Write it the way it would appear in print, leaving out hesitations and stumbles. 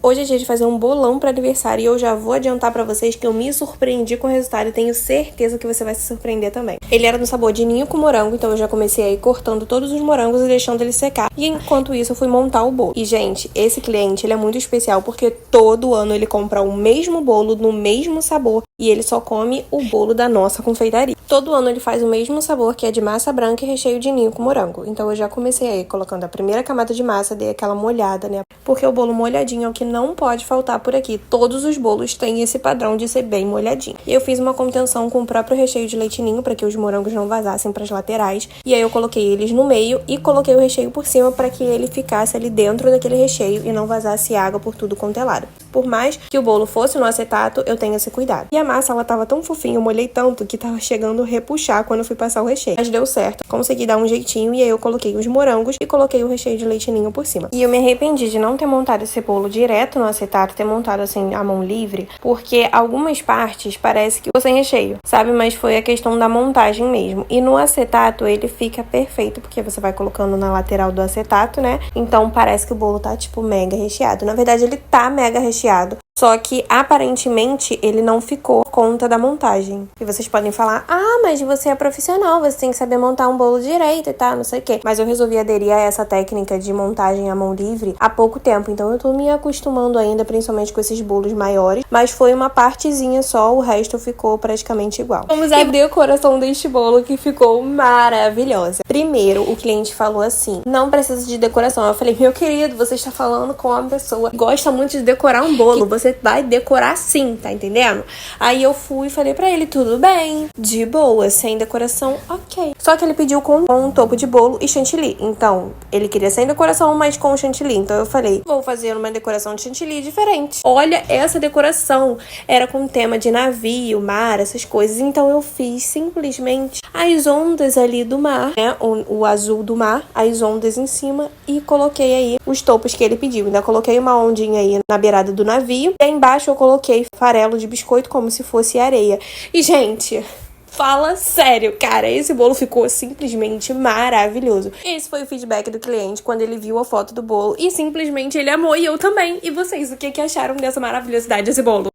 Hoje é dia de fazer um bolão para aniversário e eu já vou adiantar para vocês que eu me surpreendi com o resultado e tenho certeza que você vai se surpreender também. Ele era no sabor de ninho com morango, então eu já comecei aí cortando todos os morangos e deixando ele secar. E enquanto isso eu fui montar o bolo. E gente, esse cliente ele é muito especial porque todo ano ele compra o mesmo bolo no mesmo sabor e ele só come o bolo da nossa confeitaria. Todo ano ele faz o mesmo sabor, que é de massa branca e recheio de ninho com morango. Então eu já comecei aí colocando a primeira camada de massa, dei aquela molhada, né? Porque o bolo molhadinho é o que não pode faltar por aqui. Todos os bolos têm esse padrão de ser bem molhadinho. E eu fiz uma contenção com o próprio recheio de leite ninho para que os morangos não vazassem para as laterais. E aí eu coloquei eles no meio e coloquei o recheio por cima para que ele ficasse ali dentro daquele recheio e não vazasse água por tudo quanto é lado. Por mais que o bolo fosse no acetato, eu tenho esse cuidado. E a massa, ela tava tão fofinha, eu molhei tanto que tava chegando a repuxar quando eu fui passar o recheio. Mas deu certo, consegui dar um jeitinho e aí eu coloquei os morangos e coloquei o recheio de leite ninho por cima. E eu me arrependi de não ter montado esse bolo direto no acetato, ter montado assim à mão livre, porque algumas partes parece que ficou sem recheio, sabe? Mas foi a questão da montagem mesmo. E no acetato ele fica perfeito, porque você vai colocando na lateral do acetato, né? Então parece que o bolo tá tipo mega recheado. Na verdade ele tá mega recheado. Só que, aparentemente, ele não ficou por conta da montagem. E vocês podem falar, mas você é profissional, você tem que saber montar um bolo direito e tal, não sei o quê. Mas eu resolvi aderir a essa técnica de montagem à mão livre há pouco tempo. Então, eu tô me acostumando ainda, principalmente com esses bolos maiores. Mas foi uma partezinha só, o resto ficou praticamente igual. Vamos à decoração deste bolo, que ficou maravilhosa. Primeiro, o cliente falou assim, não precisa de decoração. Eu falei, meu querido, você está falando com uma pessoa que gosta muito de decorar um bolo. Você vai decorar sim, tá entendendo? Aí eu fui e falei pra ele, tudo bem, de boa, sem decoração, ok. Só que ele pediu com um topo de bolo e chantilly. Então, ele queria sem decoração, mas com chantilly. Então eu falei, vou fazer uma decoração de chantilly diferente. Olha, essa decoração era com tema de navio, mar, essas coisas. Então eu fiz simplesmente as ondas ali do mar, né? O azul do mar, as ondas em cima e coloquei aí os topos que ele pediu. Ainda coloquei uma ondinha aí na beirada do navio. E aí embaixo eu coloquei farelo de biscoito como se fosse areia. E, gente, fala sério, cara, esse bolo ficou simplesmente maravilhoso. Esse foi o feedback do cliente quando ele viu a foto do bolo e simplesmente ele amou e eu também. E vocês, o que acharam dessa maravilhosidade desse bolo?